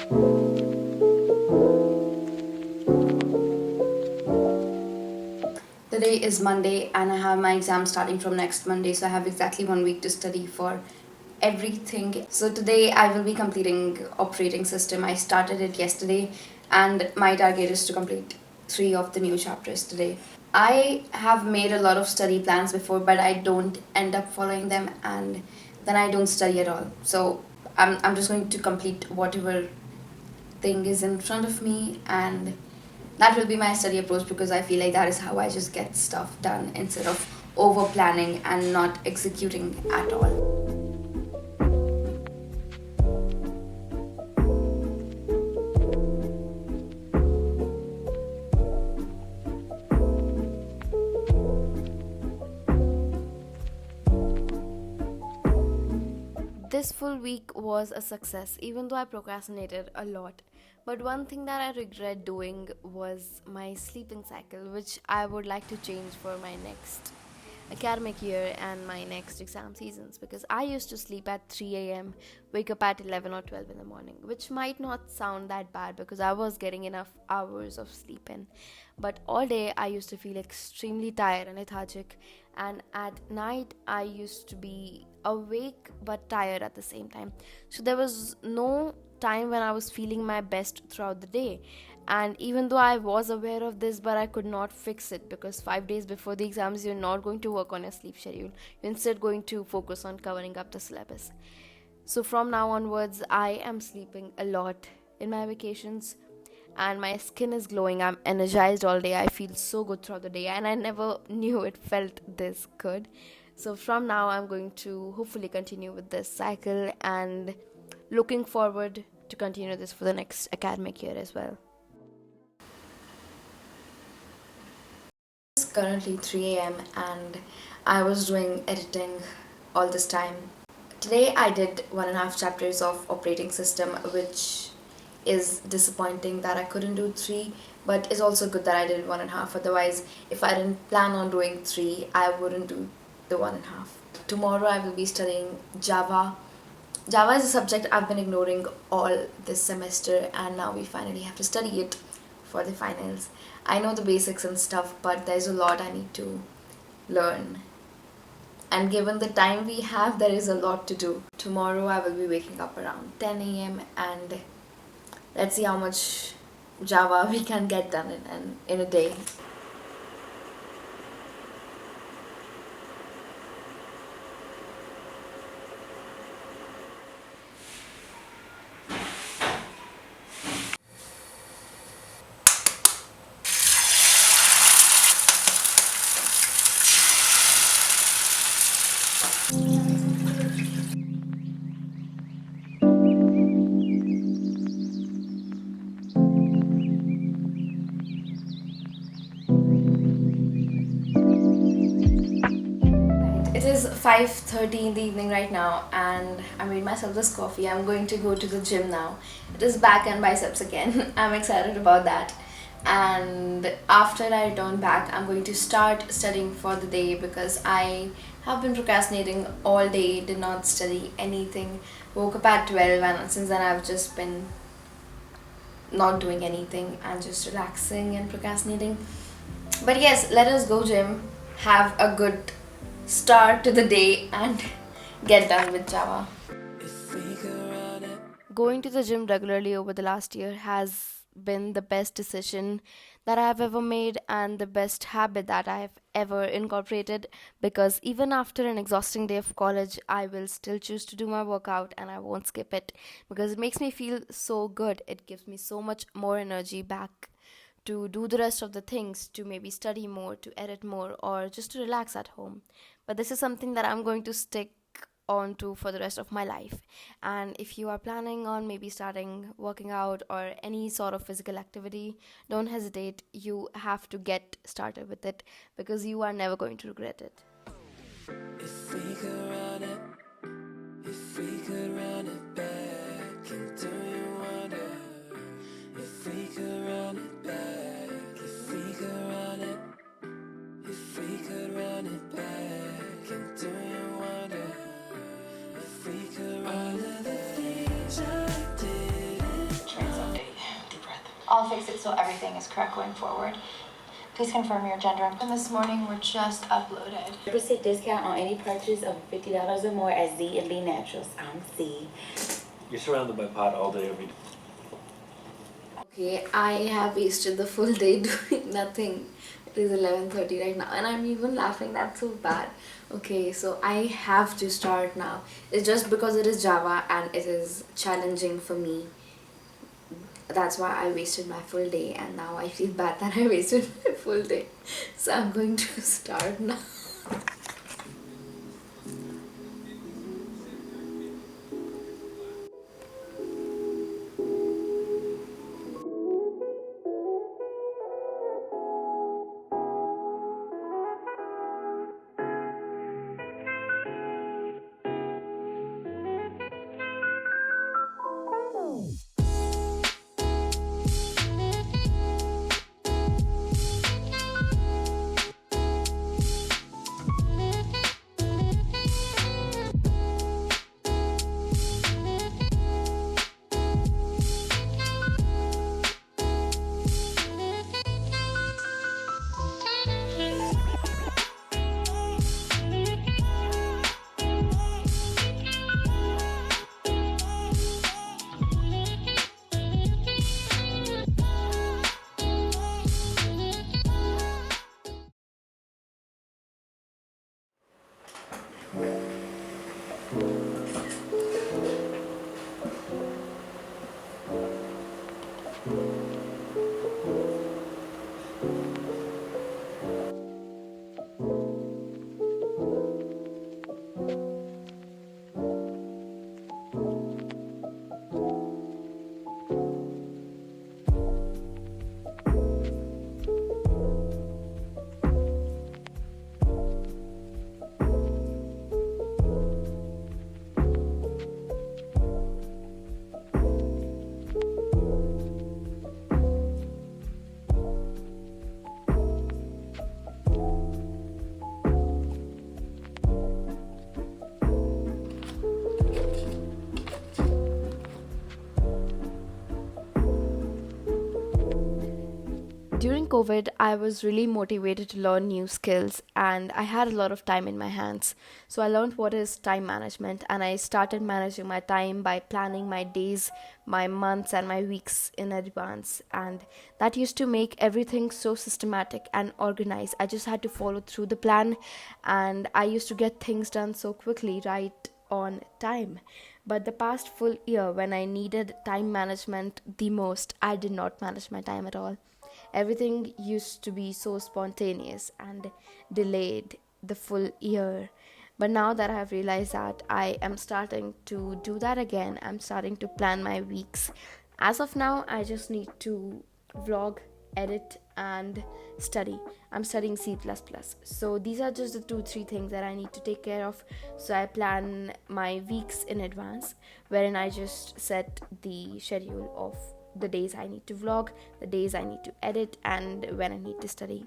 Today is Monday and I have my exam starting from next Monday, so I have exactly 1 week to study for everything. So today I will be completing operating system. I started it yesterday and my target is to complete 3 of the new chapters today. I have made a lot of study plans before, but I don't end up following them and then I don't study at all. So I'm just going to complete whatever thing is in front of me, and that will be my study approach because I feel like that is how I just get stuff done instead of over planning and not executing at all. This full week was a success, even though I procrastinated a lot. But one thing that I regret doing was my sleeping cycle, which I would like to change for my next academic year and my next exam seasons, because I used to sleep at 3 a.m., wake up at 11 or 12 in the morning, which might not sound that bad because I was getting enough hours of sleep in. But all day I used to feel extremely tired and lethargic, and at night I used to be awake but tired at the same time. So there was no time when I was feeling my best throughout the day. And even though I was aware of this, but I could not fix it because 5 days before the exams, you're not going to work on your sleep schedule. You're instead going to focus on covering up the syllabus. So from now onwards, I am sleeping a lot in my vacations and my skin is glowing. I'm energized all day. I feel so good throughout the day, and I never knew it felt this good. So from now, I'm going to hopefully continue with this cycle and looking forward to continue this for the next academic year as well. It's currently 3 a.m. and I was doing editing all this time. Today I did 1.5 chapters of operating system, which is disappointing that I couldn't do three, but it's also good that I did 1.5. Otherwise, if I didn't plan on doing three, I wouldn't do the 1.5. Tomorrow I will be studying Java. Java is a subject I've been ignoring all this semester, and now we finally have to study it for the finals. I know the basics and stuff, but there's a lot I need to learn. And given the time we have, there is a lot to do. Tomorrow I will be waking up around 10 a.m. and let's see how much Java we can get done in a day. It is 5:30 in the evening right now, and I made myself this coffee. I'm going to go to the gym now. It is back and biceps again. I'm excited about that. And after I return back, I'm going to start studying for the day because I have been procrastinating all day, did not study anything. Woke up at 12, and since then I've just been not doing anything and just relaxing and procrastinating. But yes, let us go gym, have a good start to the day, and get done with Java. Going to the gym regularly over the last year has been the best decision that I have ever made and the best habit that I have ever incorporated, because even after an exhausting day of college, I will still choose to do my workout and I won't skip it because it makes me feel so good. It gives me so much more energy back to do the rest of the things, to maybe study more, to edit more, or just to relax at home. But this is something that I'm going to stick on to for the rest of my life. And if you are planning on maybe starting working out or any sort of physical activity, don't hesitate. You have to get started with it because you are never going to regret it. If we could run it, if we could run it back, and do you wonder if we could run it back, if we could run it, if we could run it back, and do you wonder if we could run it back? I'll fix it so everything is correct going forward. Please confirm your gender. And this morning were just uploaded. 10% discount on any purchase of $50 or more at Z and B Naturals. I'm Z. You're surrounded by pot all day, every day. Okay, I have wasted the full day doing nothing. It is 11:30 right now, and I'm even laughing. That's so bad. Okay, so I have to start now. It's just because it is Java and it is challenging for me. That's why I wasted my full day, and now I feel bad that I wasted my full day. So I'm going to start now. During COVID, I was really motivated to learn new skills and I had a lot of time in my hands. So I learned what is time management and I started managing my time by planning my days, my months, and my weeks in advance. And that used to make everything so systematic and organized. I just had to follow through the plan and I used to get things done so quickly, right on time. But the past full year, when I needed time management the most, I did not manage my time at all. Everything used to be so spontaneous and delayed the full year. But now that I have realized that I am starting to do that again, I'm starting to plan my weeks. As of now, I just need to vlog, edit, and study. I'm studying C++. So these are just the 2-3 things that I need to take care of. So I plan my weeks in advance, wherein I just set the schedule of the days I need to vlog, the days I need to edit, and when I need to study.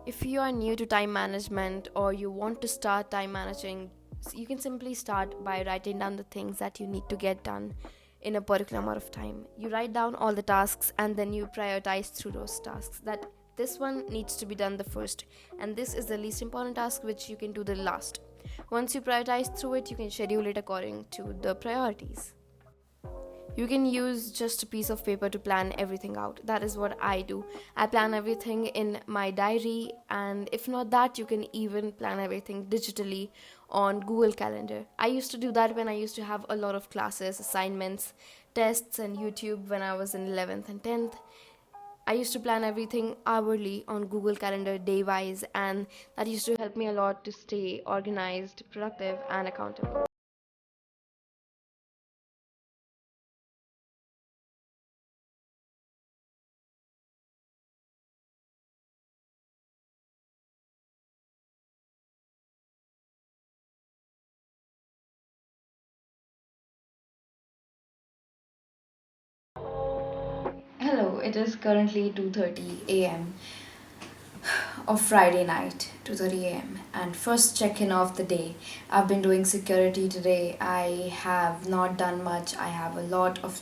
If you are new to time management or you want to start time managing, you can simply start by writing down the things that you need to get done in a particular amount of time. You write down all the tasks and then you prioritize through those tasks, that this one needs to be done the first and this is the least important task which you can do the last. Once you prioritize through it, you can schedule it according to the priorities. You can use just a piece of paper to plan everything out. That is what I do. I plan everything in my diary, and if not that, you can even plan everything digitally on Google Calendar. I used to do that when I used to have a lot of classes, assignments, tests, and YouTube when I was in 11th and 10th. I used to plan everything hourly on Google Calendar day wise, and that used to help me a lot to stay organized, productive, and accountable. Hello, it is currently 2:30 a.m. of Friday night, 2:30 a.m. and first check-in of the day. I've been doing security today. I have not done much. I have a lot of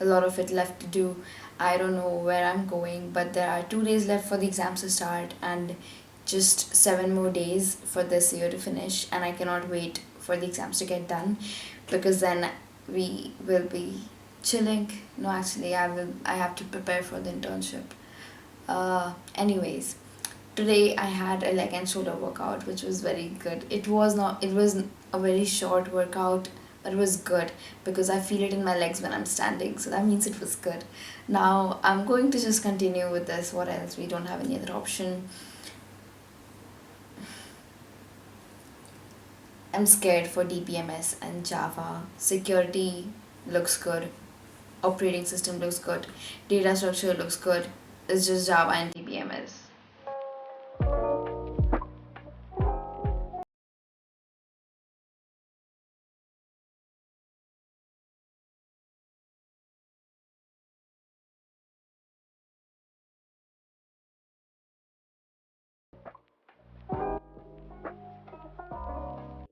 a lot of it left to do. I don't know where I'm going, but there are 2 days left for the exams to start and just 7 more days for this year to finish. And I cannot wait for the exams to get done because then we will be chilling. No, actually, I have to prepare for the internship. Anyways, today I had a leg and shoulder workout, which was very good. It was a very short workout, but it was good because I feel it in my legs when I'm standing, so that means it was good. Now I'm going to just continue with this. What else? We don't have any other option. I'm scared for DBMS and Java. Security looks good. Operating system looks good. Data structure looks good. It's just Java and DBMS.